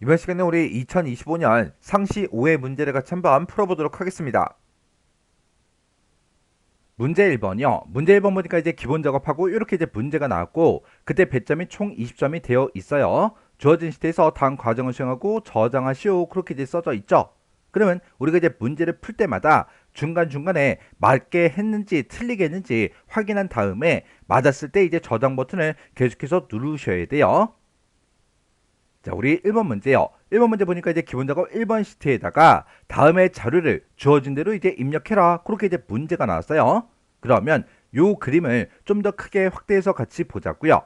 이번 시간에 우리 2025년 상시 5회 문제를 같이 한번 풀어보도록 하겠습니다. 문제 1번이요. 문제 1번 보니까 이제 기본 작업하고 이렇게 이제 문제가 나왔고, 그때 배점이 총 20점이 되어 있어요. 주어진 시트에서 다음 과정을 수행하고 저장하시오. 그렇게 이제 써져 있죠. 그러면 우리가 이제 문제를 풀 때마다 중간중간에 맞게 했는지 틀리게 했는지 확인한 다음에 맞았을 때 이제 저장 버튼을 계속해서 누르셔야 돼요. 자, 우리 1번 문제요. 1번 문제 보니까 이제 기본 작업 1번 시트에다가 다음의 자료를 주어진 대로 이제 입력해라. 그렇게 이제 문제가 나왔어요. 그러면 요 그림을 좀 더 크게 확대해서 같이 보자고요.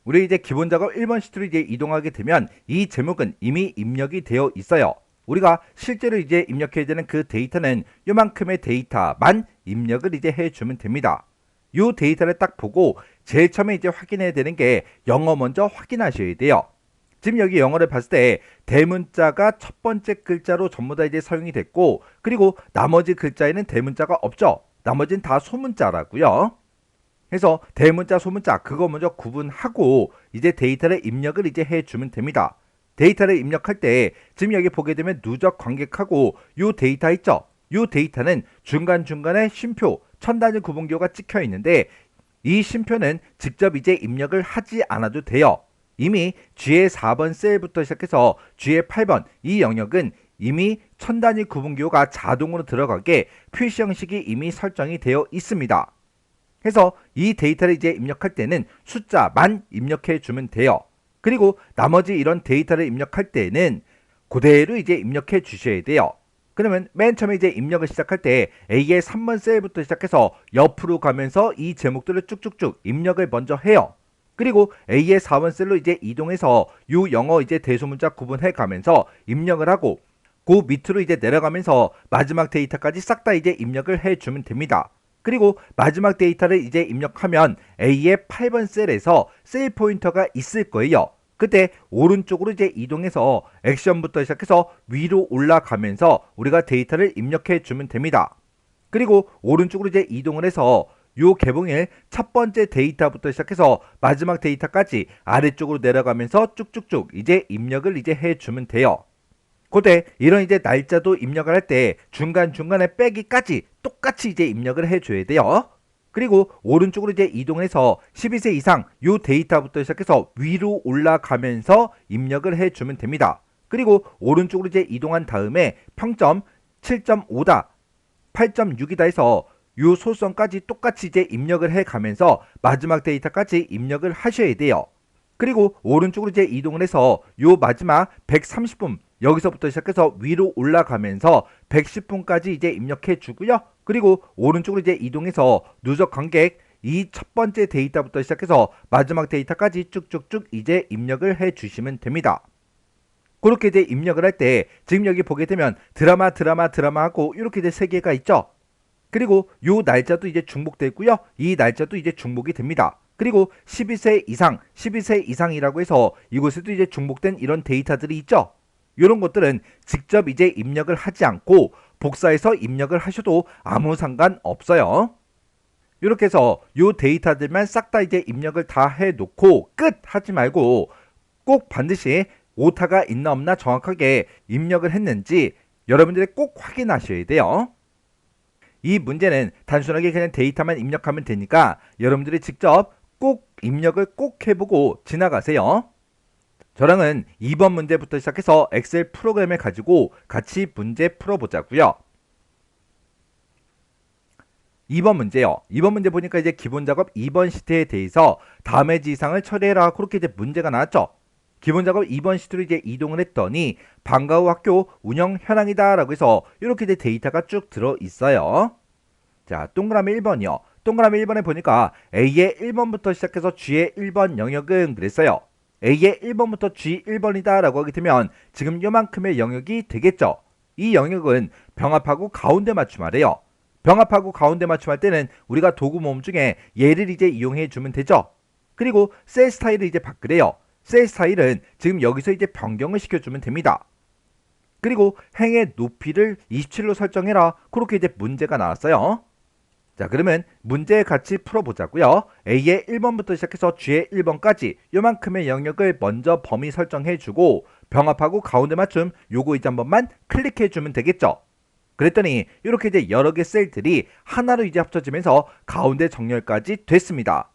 우리 이제 기본 작업 1번 시트로 이제 이동하게 되면 이 제목은 이미 입력이 되어 있어요. 우리가 실제로 이제 입력해야 되는 그 데이터는 요만큼의 데이터만 입력을 이제 해주면 됩니다. 요 데이터를 딱 보고 제일 처음에 이제 확인해야 되는 게 영어 먼저 확인하셔야 돼요. 지금 여기 영어를 봤을 때 대문자가 첫 번째 글자로 전부 다 이제 사용이 됐고, 그리고 나머지 글자에는 대문자가 없죠. 나머지는 다 소문자라고요. 그래서 대문자, 소문자 그거 먼저 구분하고 이제 데이터를 입력을 이제 해주면 됩니다. 데이터를 입력할 때 지금 여기 보게 되면 누적 관객하고 요 데이터 있죠. 요 데이터는 중간중간에 쉼표, 천 단위 구분기호가 찍혀 있는데 이 쉼표는 직접 이제 입력을 하지 않아도 돼요. 이미 G의 4번 셀부터 시작해서 G의 8번 이 영역은 이미 천 단위 구분기호가 자동으로 들어가게 표시 형식이 이미 설정이 되어 있습니다. 해서 이 데이터를 이제 입력할 때는 숫자만 입력해 주면 돼요. 그리고 나머지 이런 데이터를 입력할 때는 그대로 이제 입력해 주셔야 돼요. 그러면 맨 처음에 이제 입력을 시작할 때 A의 3번 셀부터 시작해서 옆으로 가면서 이 제목들을 쭉쭉쭉 입력을 먼저 해요. 그리고 A의 4번 셀로 이제 이동해서 요 영어 이제 대소문자 구분해 가면서 입력을 하고 그 밑으로 이제 내려가면서 마지막 데이터까지 싹 다 이제 입력을 해 주면 됩니다. 그리고 마지막 데이터를 이제 입력하면 A의 8번 셀에서 셀 포인터가 있을 거예요. 그때 오른쪽으로 이제 이동해서 액션부터 시작해서 위로 올라가면서 우리가 데이터를 입력해 주면 됩니다. 그리고 오른쪽으로 이제 이동을 해서 요 개봉일 첫 번째 데이터부터 시작해서 마지막 데이터까지 아래쪽으로 내려가면서 쭉쭉쭉 이제 입력을 이제 해 주면 돼요. 그때 이런 이제 날짜도 입력을 할 때 중간중간에 빼기까지 똑같이 이제 입력을 해줘야 돼요. 그리고 오른쪽으로 이제 이동해서 12세 이상 요 데이터부터 시작해서 위로 올라가면서 입력을 해주면 됩니다. 그리고 오른쪽으로 이제 이동한 다음에 평점 7.5다, 8.6이다 해서 요 소수점까지 똑같이 이제 입력을 해가면서 마지막 데이터까지 입력을 하셔야 돼요. 그리고 오른쪽으로 이제 이동을 해서 요 마지막 130분 여기서부터 시작해서 위로 올라가면서 110분까지 이제 입력해 주고요. 그리고 오른쪽으로 이제 이동해서 누적 관객 이 첫 번째 데이터부터 시작해서 마지막 데이터까지 쭉쭉쭉 이제 입력을 해 주시면 됩니다. 그렇게 이제 입력을 할 때 지금 여기 보게 되면 드라마 하고 이렇게 이제 세 개가 있죠. 그리고 요 날짜도 이제 중복되고요. 이 날짜도 이제 중복이 됩니다. 그리고 12세 이상이라고 해서 이곳에도 이제 중복된 이런 데이터들이 있죠. 이런 것들은 직접 이제 입력을 하지 않고 복사해서 입력을 하셔도 아무 상관 없어요. 이렇게 해서 요 데이터들만 싹 다 이제 입력을 다 해놓고 끝 하지 말고 꼭 반드시 오타가 있나 없나 정확하게 입력을 했는지 여러분들이 꼭 확인하셔야 돼요. 이 문제는 단순하게 그냥 데이터만 입력하면 되니까 여러분들이 직접 꼭 입력을 꼭 해보고 지나가세요. 저랑은 2번 문제부터 시작해서 엑셀 프로그램을 가지고 같이 문제 풀어보자고요. 2번 문제요. 2번 문제 보니까 이제 기본 작업 2번 시트에 대해서 다음의 지상을 처리해라. 그렇게 이제 문제가 나왔죠. 기본 작업 2번 시트로 이제 이동을 했더니 방과 후 학교 운영 현황이다 라고 해서 이렇게 이제 데이터가 쭉 들어 있어요. 자, 동그라미 1번이요. 동그라미 1번에 보니까 A의 1번부터 시작해서 G의 1번 영역은 그랬어요. A의 1번부터 G 1번이다 라고 하게 되면 지금 요만큼의 영역이 되겠죠. 이 영역은 병합하고 가운데 맞춤하래요. 병합하고 가운데 맞춤할 때는 우리가 도구 모음 중에 얘를 이제 이용해 주면 되죠. 그리고 셀 스타일을 이제 바꾸래요. 셀 스타일은 지금 여기서 이제 변경을 시켜주면 됩니다. 그리고 행의 높이를 27로 설정해라. 그렇게 이제 문제가 나왔어요. 자, 그러면 문제 같이 풀어보자고요. A의 1번부터 시작해서 G의 1번까지 요만큼의 영역을 먼저 범위 설정해주고 병합하고 가운데 맞춤 요거 이제 한 번만 클릭해주면 되겠죠. 그랬더니 이렇게 이제 여러 개 셀들이 하나로 이제 합쳐지면서 가운데 정렬까지 됐습니다.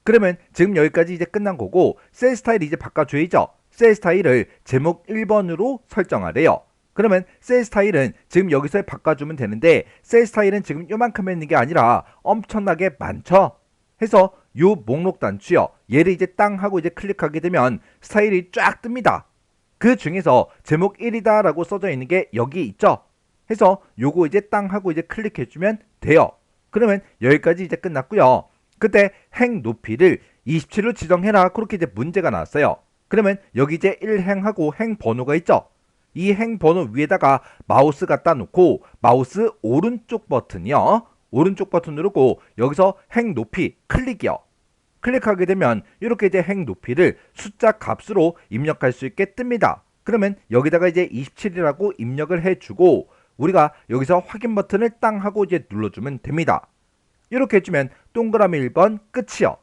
그러면 지금 여기까지 이제 끝난 거고 셀 스타일 이제 바꿔줘야죠. 셀 스타일을 제목 1번으로 설정하래요. 그러면 셀 스타일은 지금 여기서 바꿔주면 되는데 셀 스타일은 지금 요만큼 있는 게 아니라 엄청나게 많죠. 해서 요 목록 단추요. 얘를 이제 땅 하고 이제 클릭하게 되면 스타일이 쫙 뜹니다. 그 중에서 제목 1이다 라고 써져 있는 게 여기 있죠. 해서 요거 이제 땅 하고 이제 클릭해주면 돼요. 그러면 여기까지 이제 끝났고요. 그때 행 높이를 27로 지정해라. 그렇게 이제 문제가 나왔어요. 그러면 여기 이제 1행하고 행 번호가 있죠. 이 행 번호 위에다가 마우스 갖다 놓고 마우스 오른쪽 버튼이요. 오른쪽 버튼 누르고 여기서 행 높이 클릭이요. 클릭하게 되면 이렇게 이제 행 높이를 숫자 값으로 입력할 수 있게 뜹니다. 그러면 여기다가 이제 27이라고 입력을 해주고 우리가 여기서 확인 버튼을 땅 하고 이제 눌러주면 됩니다. 이렇게 해주면 동그라미 1번 끝이요.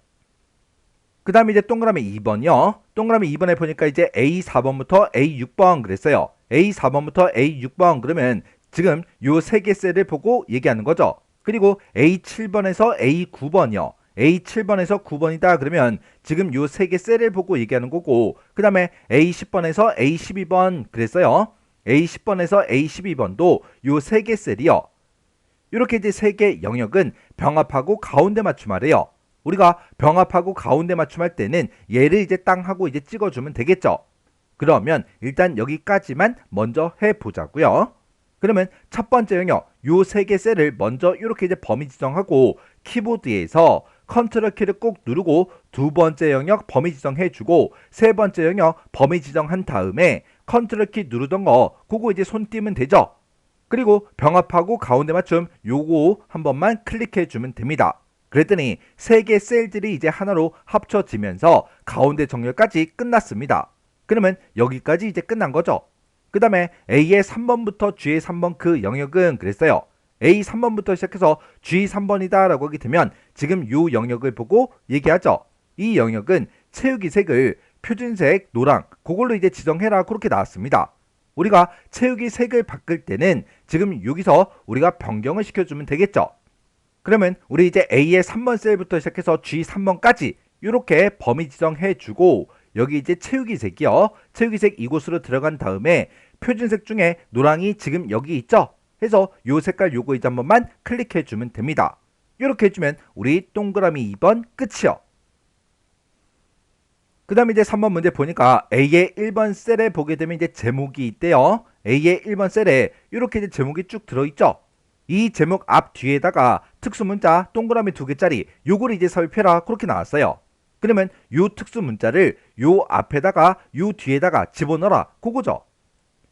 그 다음에 이제 동그라미 2번이요. 동그라미 2번에 보니까 이제 A4번부터 A6번 그랬어요. A4번부터 A6번 그러면 지금 요 세 개 셀을 보고 얘기하는 거죠. 그리고 A7번에서 A9번이요. A7번에서 9번이다 그러면 지금 요 세 개 셀을 보고 얘기하는 거고 그 다음에 A10번에서 A12번 그랬어요. A10번에서 A12번도 요 세 개 셀이요. 이렇게 이제 세 개 영역은 병합하고 가운데 맞춤하래요. 우리가 병합하고 가운데 맞춤할 때는 얘를 이제 땅 하고 이제 찍어주면 되겠죠. 그러면 일단 여기까지만 먼저 해보자고요. 그러면 첫 번째 영역 요 세 개 셀을 먼저 이렇게 이제 범위 지정하고 키보드에서 컨트롤 키를 꼭 누르고 두 번째 영역 범위 지정해주고 세 번째 영역 범위 지정한 다음에 컨트롤 키 누르던 거 그거 이제 손 띄면 되죠. 그리고 병합하고 가운데 맞춤 요거 한 번만 클릭해주면 됩니다. 그랬더니 세 개 셀들이 이제 하나로 합쳐지면서 가운데 정렬까지 끝났습니다. 그러면 여기까지 이제 끝난 거죠. 그 다음에 A의 3번부터 G의 3번 그 영역은 그랬어요. A 3번부터 시작해서 G 3번이다 라고 하게 되면 지금 요 영역을 보고 얘기하죠. 이 영역은 채우기 색을 표준색, 노랑 그걸로 이제 지정해라 그렇게 나왔습니다. 우리가 채우기 색을 바꿀 때는 지금 여기서 우리가 변경을 시켜주면 되겠죠. 그러면 우리 이제 A의 3번 셀부터 시작해서 G 3번까지 이렇게 범위 지정해주고 여기 이제 채우기 색이요. 채우기 색 이곳으로 들어간 다음에 표준색 중에 노랑이 지금 여기 있죠. 해서 요 색깔 요거 이제 한 번만 클릭해주면 됩니다. 이렇게 해주면 우리 동그라미 2번 끝이요. 그 다음에 이제 3번 문제 보니까 A의 1번 셀에 보게 되면 이제 제목이 있대요. A의 1번 셀에 이렇게 이제 제목이 쭉 들어있죠. 이 제목 앞 뒤에다가 특수문자 동그라미 2개짜리 요거를 이제 살펴라 그렇게 나왔어요. 그러면 요 특수문자를 요 앞에다가 요 뒤에다가 집어넣어라 그거죠.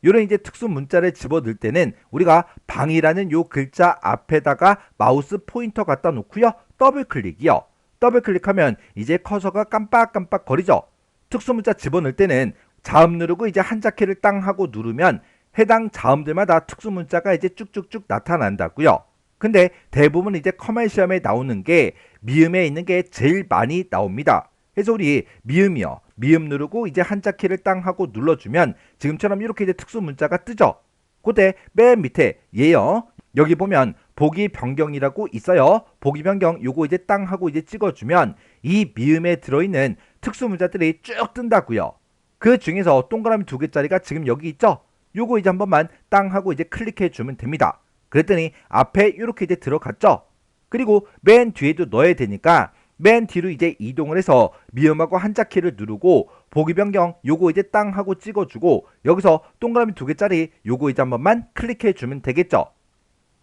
요런 이제 특수문자를 집어넣을 때는 우리가 방이라는 요 글자 앞에다가 마우스 포인터 갖다 놓고요. 더블 클릭이요. 더블 클릭하면 이제 커서가 깜빡깜빡 거리죠. 특수문자 집어넣을 때는 자음 누르고 이제 한자키를 땅 하고 누르면 해당 자음들마다 특수문자가 이제 쭉쭉쭉 나타난다고요. 근데 대부분 이제 커말 시험에 나오는 게 미음에 있는 게 제일 많이 나옵니다. 그래서 우리 미음이요. 미음 누르고 이제 한자키를 땅 하고 눌러주면 지금처럼 이렇게 이제 특수문자가 뜨죠. 그때 맨 밑에 얘요. 여기 보면 보기 변경이라고 있어요. 보기 변경 요거 이제 땅 하고 이제 찍어주면 이 미음에 들어있는 특수문자들이 쭉 뜬다고요. 그 중에서 동그라미 2개짜리가 지금 여기 있죠. 요거 이제 한 번만 땅 하고 이제 클릭해 주면 됩니다. 그랬더니 앞에 이렇게 이제 들어갔죠. 그리고 맨 뒤에도 넣어야 되니까 맨 뒤로 이제 이동을 해서 미음하고 한자키를 누르고 보기 변경 요거 이제 땅 하고 찍어주고 여기서 동그라미 2개짜리 요거 이제 한 번만 클릭해 주면 되겠죠.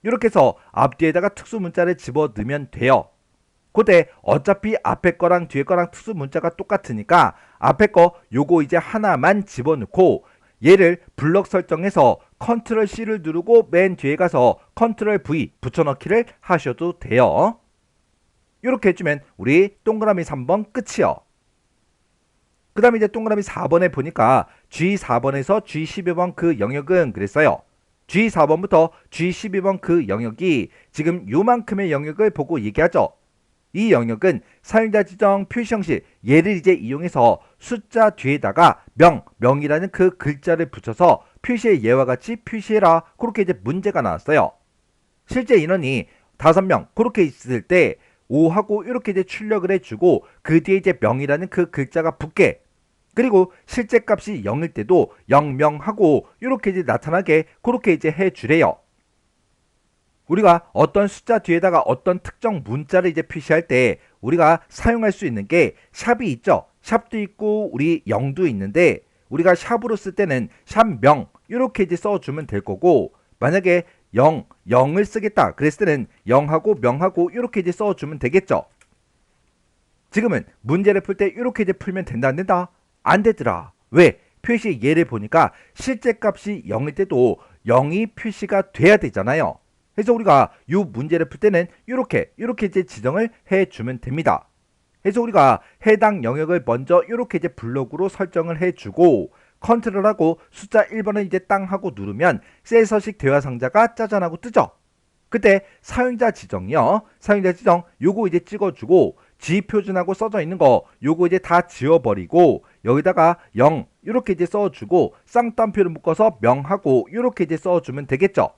이렇게 해서 앞뒤에다가 특수문자를 집어넣으면 돼요. 그때 어차피 앞에 거랑 뒤에 거랑 특수문자가 똑같으니까 앞에 거 요거 이제 하나만 집어넣고 얘를 블럭 설정해서 컨트롤 C를 누르고 맨 뒤에 가서 컨트롤 V 붙여넣기를 하셔도 돼요. 이렇게 해주면 우리 동그라미 3번 끝이요. 그 다음에 이제 동그라미 4번에 보니까 G4번에서 G12번 그 영역은 그랬어요. G4번부터 G12번 그 영역이 지금 요만큼의 영역을 보고 얘기하죠. 이 영역은 사용자 지정 표시 형식 얘를 이제 이용해서 숫자 뒤에다가 명이라는 그 글자를 붙여서 표시의 예와 같이 표시해라. 그렇게 이제 문제가 나왔어요. 실제 인원이 5명 그렇게 있을 때 5하고 이렇게 이제 출력을 해주고 그 뒤에 이제 명이라는 그 글자가 붙게, 그리고 실제 값이 0일 때도 0명하고 이렇게 이제 나타나게 그렇게 이제 해주래요. 우리가 어떤 숫자 뒤에다가 어떤 특정 문자를 이제 표시할 때 우리가 사용할 수 있는 게 샵이 있죠. 샵도 있고 우리 0도 있는데 우리가 샵으로 쓸 때는 샵명 이렇게 이제 써주면 될 거고, 만약에 0을 쓰겠다 그랬을 때는 0하고 명하고 이렇게 이제 써주면 되겠죠. 지금은 문제를 풀 때 이렇게 이제 풀면 된다 안 된다? 안 되더라. 왜? 표시 예를 보니까 실제 값이 0일 때도 0이 표시가 돼야 되잖아요. 그래서 우리가 이 문제를 풀 때는 이렇게 이제 지정을 해주면 됩니다. 그래서 우리가 해당 영역을 먼저 이렇게 이제 블록으로 설정을 해주고 컨트롤하고 숫자 1번을 이제 땅 하고 누르면 셀 서식 대화 상자가 짜잔 하고 뜨죠. 그때 사용자 지정이요. 사용자 지정 요거 이제 찍어주고 G 표준하고 써져 있는 거 요거 이제 다 지워버리고 여기다가 0 이렇게 이제 써주고 쌍따옴표를 묶어서 명하고 이렇게 이제 써주면 되겠죠.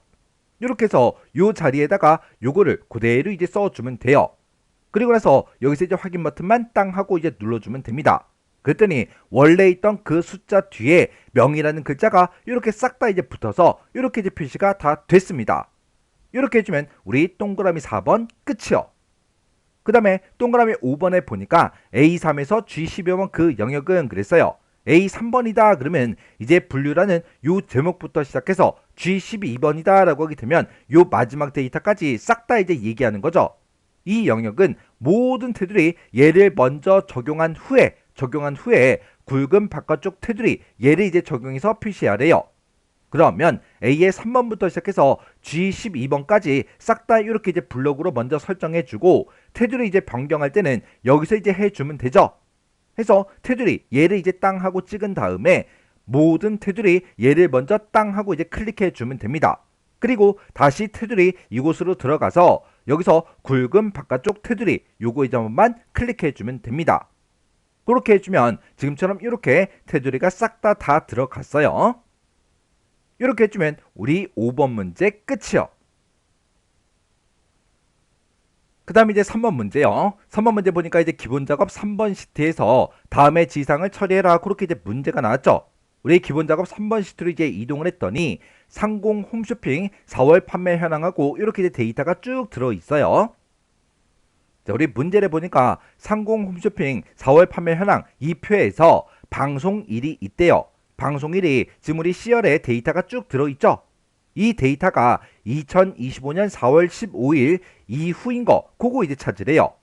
이렇게 해서 요 자리에다가 요거를 그대로 이제 써주면 돼요. 그리고 나서 여기서 이제 확인 버튼만 땅 하고 이제 눌러주면 됩니다. 그랬더니 원래 있던 그 숫자 뒤에 명이라는 글자가 이렇게 싹 다 이제 붙어서 이렇게 이제 표시가 다 됐습니다. 이렇게 해주면 우리 동그라미 4번 끝이요. 그 다음에 동그라미 5번에 보니까 A3에서 G12번 그 영역은 그랬어요. A3번이다 그러면 이제 분류라는 요 제목부터 시작해서 G12번이다 라고 하게 되면 요 마지막 데이터까지 싹 다 이제 얘기하는 거죠. 이 영역은 모든 테두리 얘를 먼저 적용한 후에 굵은 바깥쪽 테두리 얘를 이제 적용해서 표시하래요. 그러면 A의 3번부터 시작해서 G12번까지 싹 다 이렇게 이제 블록으로 먼저 설정해주고 테두리 이제 변경할 때는 여기서 이제 해주면 되죠. 해서 테두리 얘를 이제 땅 하고 찍은 다음에 모든 테두리 얘를 먼저 땅 하고 이제 클릭해주면 됩니다. 그리고 다시 테두리 이곳으로 들어가서 여기서 굵은 바깥쪽 테두리 요거 이제 한번만 클릭해주면 됩니다. 그렇게 해주면 지금처럼 이렇게 테두리가 싹 다 들어갔어요. 이렇게 해주면 우리 5번 문제 끝이요. 그 다음에 이제 3번 문제요. 3번 문제 보니까 이제 기본 작업 3번 시트에서 다음의 지상을 처리해라 그렇게 이제 문제가 나왔죠. 우리 기본 작업 3번 시트로 이제 이동을 했더니 상공 홈쇼핑 4월 판매 현황하고 이렇게 이제 데이터가 쭉 들어 있어요. 자, 우리 문제를 보니까 상공 홈쇼핑 4월 판매 현황 이 표에서 방송일이 있대요. 방송일이 지금 우리 C열에 데이터가 쭉 들어있죠. 이 데이터가 2025년 4월 15일 이후인 거 그거 이제 찾으래요.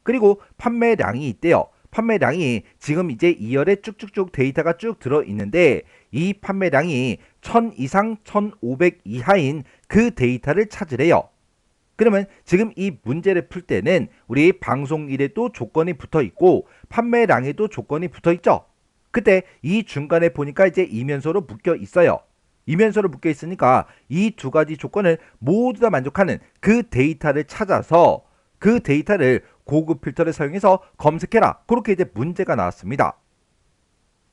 그리고 판매량이 있대요. 판매량이 지금 이제 2열에 쭉쭉쭉 데이터가 쭉 들어있는데 이 판매량이 1000 이상 1500 이하인 그 데이터를 찾으래요. 그러면 지금 이 문제를 풀 때는 우리 방송일에도 조건이 붙어 있고 판매량에도 조건이 붙어 있죠. 그때 이 중간에 보니까 이제 이면소로 묶여 있어요. 이면소로 묶여 있으니까 이 두 가지 조건을 모두 다 만족하는 그 데이터를 찾아서 그 데이터를 고급 필터를 사용해서 검색해라. 그렇게 이제 문제가 나왔습니다.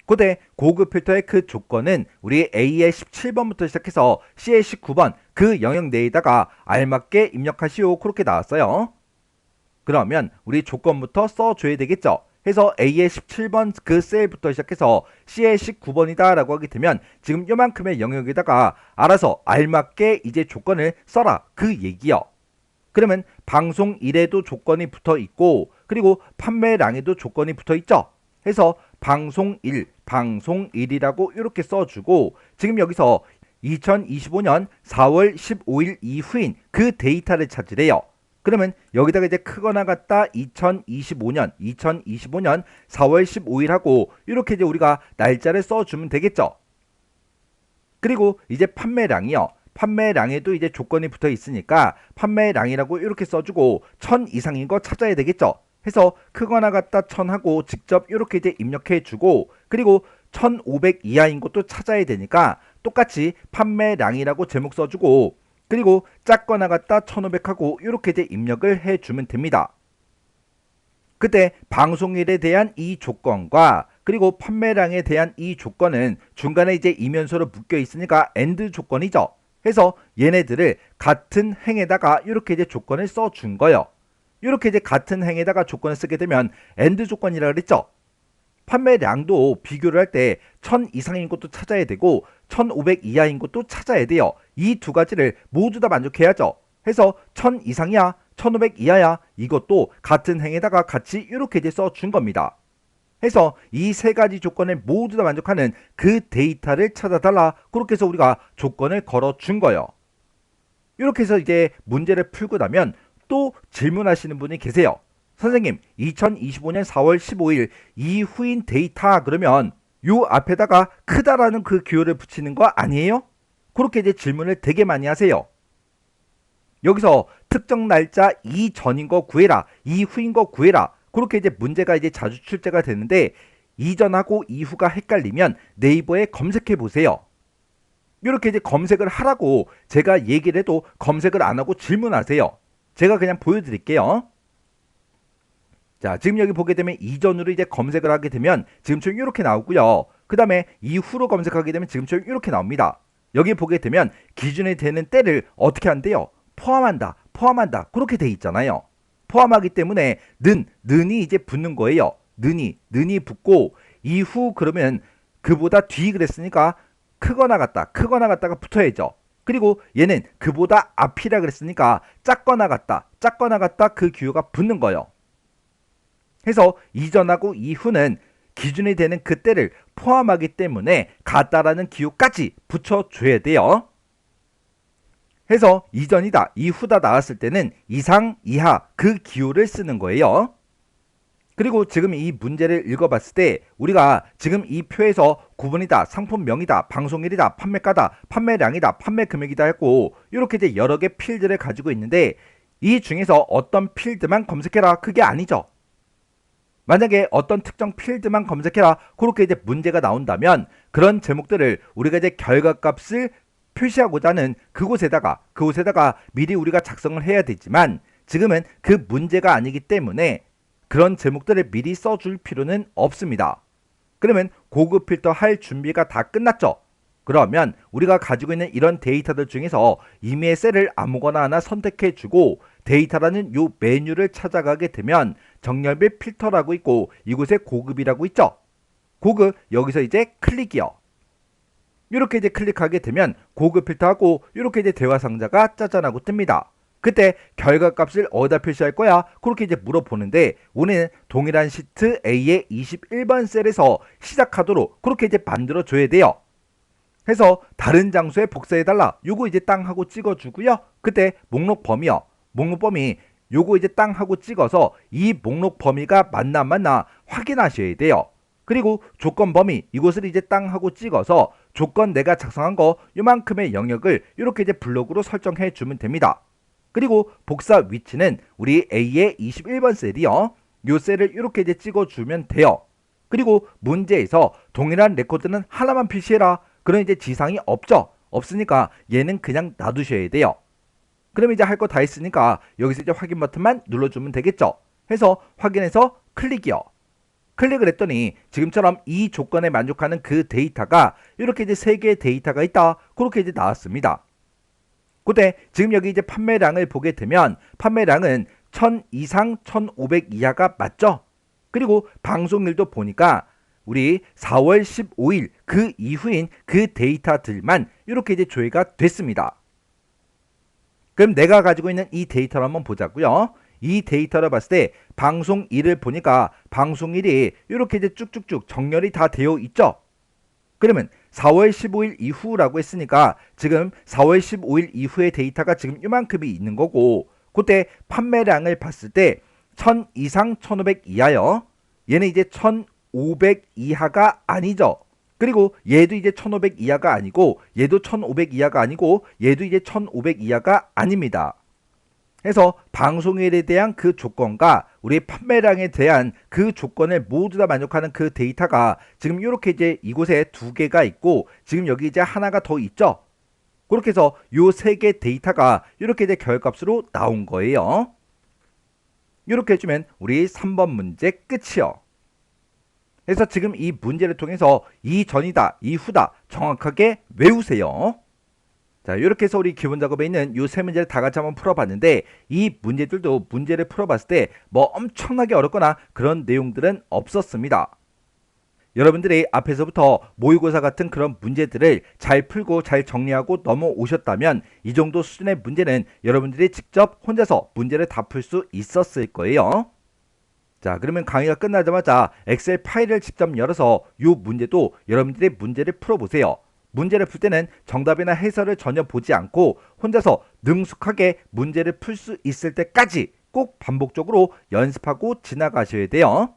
그때 고급 필터의 그 조건은 우리 A의 17번부터 시작해서 C의 19번 그 영역 내에다가 알맞게 입력하시오. 그렇게 나왔어요. 그러면 우리 조건부터 써줘야 되겠죠. 해서 A의 17번 그 셀부터 시작해서 C의 19번이다 라고 하게 되면 지금 요만큼의 영역에다가 알아서 알맞게 이제 조건을 써라 그 얘기요. 그러면 방송일에도 조건이 붙어 있고 그리고 판매량에도 조건이 붙어 있죠. 해서 방송일이라고 이렇게 써주고 지금 여기서 2025년 4월 15일 이후인 그 데이터를 찾으래요. 그러면 여기다가 이제 크거나 같다 2025년 4월 15일 하고 이렇게 이제 우리가 날짜를 써주면 되겠죠. 그리고 이제 판매량이요. 판매량에도 이제 조건이 붙어 있으니까 판매량이라고 이렇게 써주고 1000 이상인 거 찾아야 되겠죠. 해서 크거나 같다 1000 하고 직접 이렇게 이제 입력해 주고 그리고 1500 이하인 것도 찾아야 되니까 똑같이 판매량이라고 제목 써주고 그리고 작거나 같다 1500하고 이렇게 이제 입력을 해주면 됩니다. 그때 방송일에 대한 이 조건과 그리고 판매량에 대한 이 조건은 중간에 이제 이면소로 묶여 있으니까 AND 조건이죠. 해서 얘네들을 같은 행에다가 이렇게 이제 조건을 써준 거예요. 이렇게 이제 같은 행에다가 조건을 쓰게 되면 AND 조건이라 그랬죠. 판매량도 비교를 할 때 1000 이상인 것도 찾아야 되고 1500 이하인 것도 찾아야 돼요. 이 두 가지를 모두 다 만족해야죠. 해서 1000 이상이야 1500 이하야 이것도 같은 행에다가 같이 이렇게 이제 써준 겁니다. 해서 이 세 가지 조건을 모두 다 만족하는 그 데이터를 찾아달라 그렇게 해서 우리가 조건을 걸어준 거예요. 이렇게 해서 이제 문제를 풀고 나면 또 질문하시는 분이 계세요. 선생님 2025년 4월 15일 이후인 데이터 그러면 요 앞에다가 크다라는 그 기호를 붙이는 거 아니에요? 그렇게 이제 질문을 되게 많이 하세요. 여기서 특정 날짜 이전인 거 구해라 이후인 거 구해라 그렇게 이제 문제가 이제 자주 출제가 되는데 이전하고 이후가 헷갈리면 네이버에 검색해 보세요. 이렇게 이제 검색을 하라고 제가 얘기를 해도 검색을 안 하고 질문하세요. 제가 그냥 보여드릴게요. 자, 지금 여기 보게 되면 이전으로 이제 검색을 하게 되면 지금처럼 이렇게 나오고요. 그 다음에 이후로 검색하게 되면 지금처럼 이렇게 나옵니다. 여기 보게 되면 기준이 되는 때를 어떻게 한대요? 포함한다 그렇게 돼 있잖아요. 포함하기 때문에 는이 이제 붙는 거예요. 는이 붙고 이후 그러면 그보다 뒤 그랬으니까 크거나 같다가 붙어야죠. 그리고 얘는 그보다 앞이라 그랬으니까 작거나 같다 그 기호가 붙는 거예요. 해서 이전하고 이후는 기준이 되는 그때를 포함하기 때문에 같다라는 기호까지 붙여줘야 돼요. 해서 이전이다 이후다 나왔을 때는 이상 이하 그 기호를 쓰는 거예요. 그리고 지금 이 문제를 읽어봤을 때 우리가 지금 이 표에서 구분이다 상품명이다 방송일이다 판매가다 판매량이다 판매금액이다 했고 이렇게 이제 여러 개 필드를 가지고 있는데 이 중에서 어떤 필드만 검색해라 그게 아니죠. 만약에 어떤 특정 필드만 검색해라 그렇게 이제 문제가 나온다면 그런 제목들을 우리가 이제 결과값을 표시하고자 하는 그곳에다가 미리 우리가 작성을 해야 되지만 지금은 그 문제가 아니기 때문에 그런 제목들을 미리 써줄 필요는 없습니다. 그러면 고급 필터 할 준비가 다 끝났죠. 그러면 우리가 가지고 있는 이런 데이터들 중에서 임의의 셀을 아무거나 하나 선택해 주고 데이터라는 요 메뉴를 찾아가게 되면 정렬별 필터라고 있고 이곳에 고급이라고 있죠. 고급 여기서 이제 클릭이요. 이렇게 이제 클릭하게 되면 고급 필터하고 이렇게 이제 대화 상자가 짜잔하고 뜹니다. 그때 결과값을 어디다 표시할 거야? 그렇게 이제 물어보는데 우리는 동일한 시트 A의 21번 셀에서 시작하도록 그렇게 이제 만들어 줘야 돼요. 해서 다른 장소에 복사해달라. 요거 이제 땅 하고 찍어주고요. 그때 목록 범위요. 목록 범위 요거 이제 땅 하고 찍어서 이 목록 범위가 맞나 안 맞나 확인하셔야 돼요. 그리고 조건 범위 이곳을 이제 땅 하고 찍어서 조건 내가 작성한 거 요만큼의 영역을 이렇게 이제 블록으로 설정해 주면 됩니다. 그리고 복사 위치는 우리 A의 21번 셀이요. 요 셀을 이렇게 이제 찍어주면 돼요. 그리고 문제에서 동일한 레코드는 하나만 표시해라. 그런 이제 지상이 없죠. 없으니까 얘는 그냥 놔두셔야 돼요. 그럼 이제 할 거 다 했으니까 여기서 이제 확인 버튼만 눌러주면 되겠죠. 해서 확인해서 클릭이요. 클릭을 했더니 지금처럼 이 조건에 만족하는 그 데이터가 이렇게 이제 3개의 데이터가 있다. 그렇게 이제 나왔습니다. 그때 지금 여기 이제 판매량을 보게 되면 판매량은 1000 이상 1500 이하가 맞죠? 그리고 방송일도 보니까 우리 4월 15일 그 이후인 그 데이터들만 이렇게 이제 조회가 됐습니다. 그럼 내가 가지고 있는 이 데이터를 한번 보자고요. 이 데이터를 봤을 때 방송일을 보니까 방송일이 이렇게 이제 쭉쭉쭉 정렬이 다 되어 있죠. 그러면 4월 15일 이후라고 했으니까 지금 4월 15일 이후의 데이터가 지금 이만큼이 있는 거고 그때 판매량을 봤을 때 1000 이상 1500 이하요. 얘는 이제 1500 이하가 아니죠. 그리고 얘도 이제 1500 이하가 아니고 얘도 1500 이하가 아니고 얘도 이제 1500 이하가 아닙니다. 해서 방송일에 대한 그 조건과 우리 판매량에 대한 그 조건을 모두 다 만족하는 그 데이터가 지금 이렇게 이제 이곳에 두 개가 있고 지금 여기 이제 하나가 더 있죠. 그렇게 해서 요 세 개 데이터가 이렇게 이제 결값으로 나온 거예요. 이렇게 해주면 우리 3번 문제 끝이요. 그래서 지금 이 문제를 통해서 이전이다, 이후다 정확하게 외우세요. 자, 이렇게 해서 우리 기본 작업에 있는 이 세 문제를 다 같이 한번 풀어봤는데 이 문제들도 문제를 풀어봤을 때 뭐 엄청나게 어렵거나 그런 내용들은 없었습니다. 여러분들이 앞에서부터 모의고사 같은 그런 문제들을 잘 풀고 잘 정리하고 넘어오셨다면 이 정도 수준의 문제는 여러분들이 직접 혼자서 문제를 다 풀 수 있었을 거예요. 자, 그러면 강의가 끝나자마자 엑셀 파일을 직접 열어서 이 문제도 여러분들이 문제를 풀어보세요. 문제를 풀 때는 정답이나 해설을 전혀 보지 않고 혼자서 능숙하게 문제를 풀 수 있을 때까지 꼭 반복적으로 연습하고 지나가셔야 돼요.